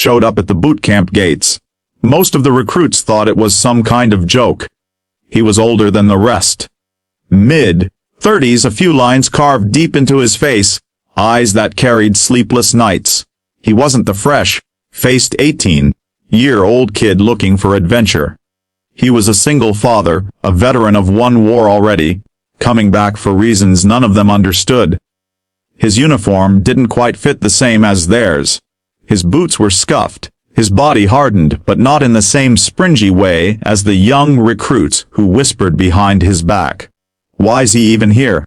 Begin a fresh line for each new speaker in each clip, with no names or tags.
showed up at the bootcamp gates. Most of the recruits thought it was some kind of joke. He was older than the rest. Mid-30s, a few lines carved deep into his face, eyes that carried sleepless nights. He wasn't the fresh-faced 18-year-old kid looking for adventure. He was a single father, a veteran of one war already, coming back for reasons none of them understood. His uniform didn't quite fit the same as theirs. His boots were scuffed, his body hardened, but not in the same springy way as the young recruits who whispered behind his back. "Why's he even here?"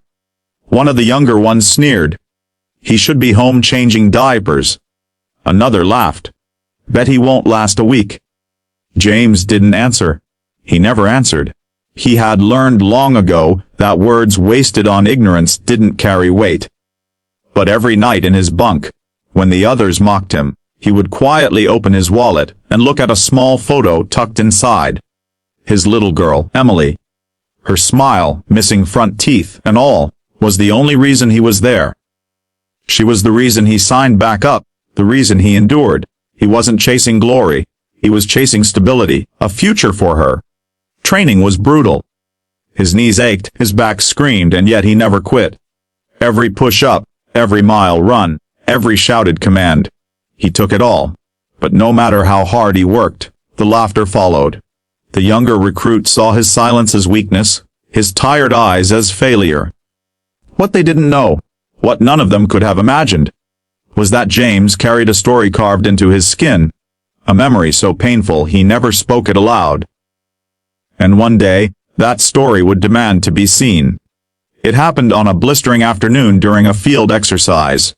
One of the younger ones sneered. "He should be home changing diapers." Another laughed. "Bet he won't last a week." James didn't answer. He never answered. He had learned long ago that words wasted on ignorance didn't carry weight. But every night in his bunk, when the others mocked him, he would quietly open his wallet and look at a small photo tucked inside. His little girl, Emily. Her smile, missing front teeth and all, was the only reason he was there. She was the reason he signed back up, the reason he endured. He wasn't chasing glory. He was chasing stability, a future for her. Training was brutal. His knees ached, his back screamed, and yet he never quit. Every push-up, every mile run, every shouted command. He took it all. But no matter how hard he worked, the laughter followed. The younger recruit saw his silence as weakness, his tired eyes as failure. What they didn't know, what none of them could have imagined, was that James carried a story carved into his skin, a memory so painful he never spoke it aloud. And one day, that story would demand to be seen. It happened on a blistering afternoon during a field exercise.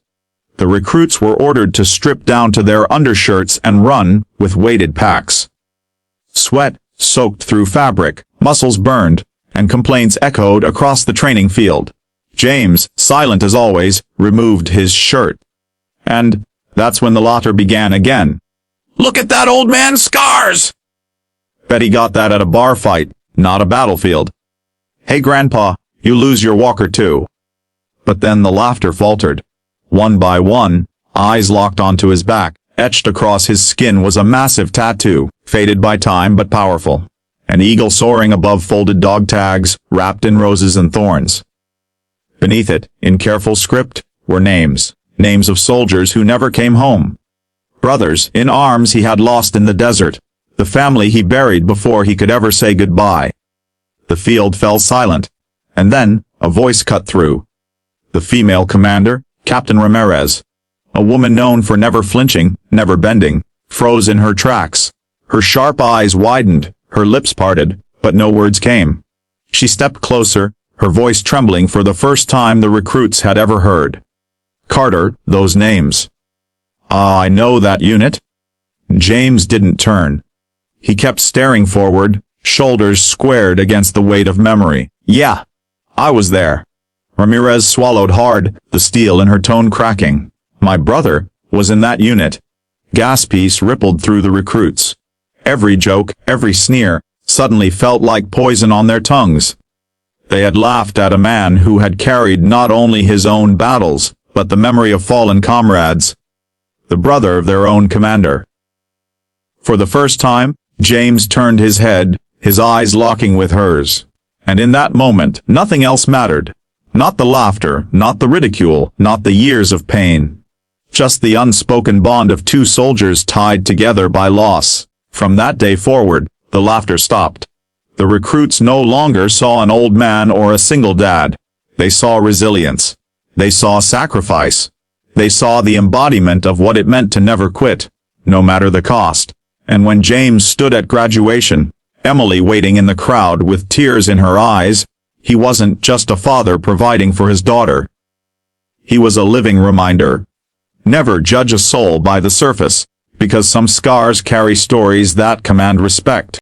The recruits were ordered to strip down to their undershirts and run with weighted packs. Sweat soaked through fabric, muscles burned, and complaints echoed across the training field. James, silent as always, removed his shirt. And that's when the laughter began again. "Look at that old man's scars!" Bet he got that at a bar fight, not a battlefield. "Hey Grandpa, you lose your walker too." But then the laughter faltered. One by one, eyes locked onto his back. Etched across his skin was a massive tattoo, faded by time but powerful. An eagle soaring above folded dog tags, wrapped in roses and thorns. Beneath it, in careful script, were names. Names of soldiers who never came home. Brothers in arms he had lost in the desert. The family he buried before he could ever say goodbye. The field fell silent. And then, a voice cut through. The female commander, Captain Ramirez. A woman known for never flinching, never bending, froze in her tracks. Her sharp eyes widened, her lips parted, but no words came. She stepped closer, her voice trembling for the first time the recruits had ever heard. "Carter, those names." "Ah, I know that unit." James didn't turn. He kept staring forward, shoulders squared against the weight of memory. "Yeah, I was there." Ramirez swallowed hard, the steel in her tone cracking. "My brother was in that unit." Gas piece rippled through the recruits. Every joke, every sneer, suddenly felt like poison on their tongues. They had laughed at a man who had carried not only his own battles, but the memory of fallen comrades. The brother of their own commander. For the first time, James turned his head, his eyes locking with hers. And in that moment, nothing else mattered. Not the laughter, not the ridicule, not the years of pain. Just the unspoken bond of two soldiers tied together by loss. From that day forward, the laughter stopped. The recruits no longer saw an old man or a single dad. They saw resilience. They saw sacrifice. They saw the embodiment of what it meant to never quit, no matter the cost. And when James stood at graduation, Emily waiting in the crowd with tears in her eyes, he wasn't just a father providing for his daughter. He was a living reminder. Never judge a soul by the surface, because some scars carry stories that command respect.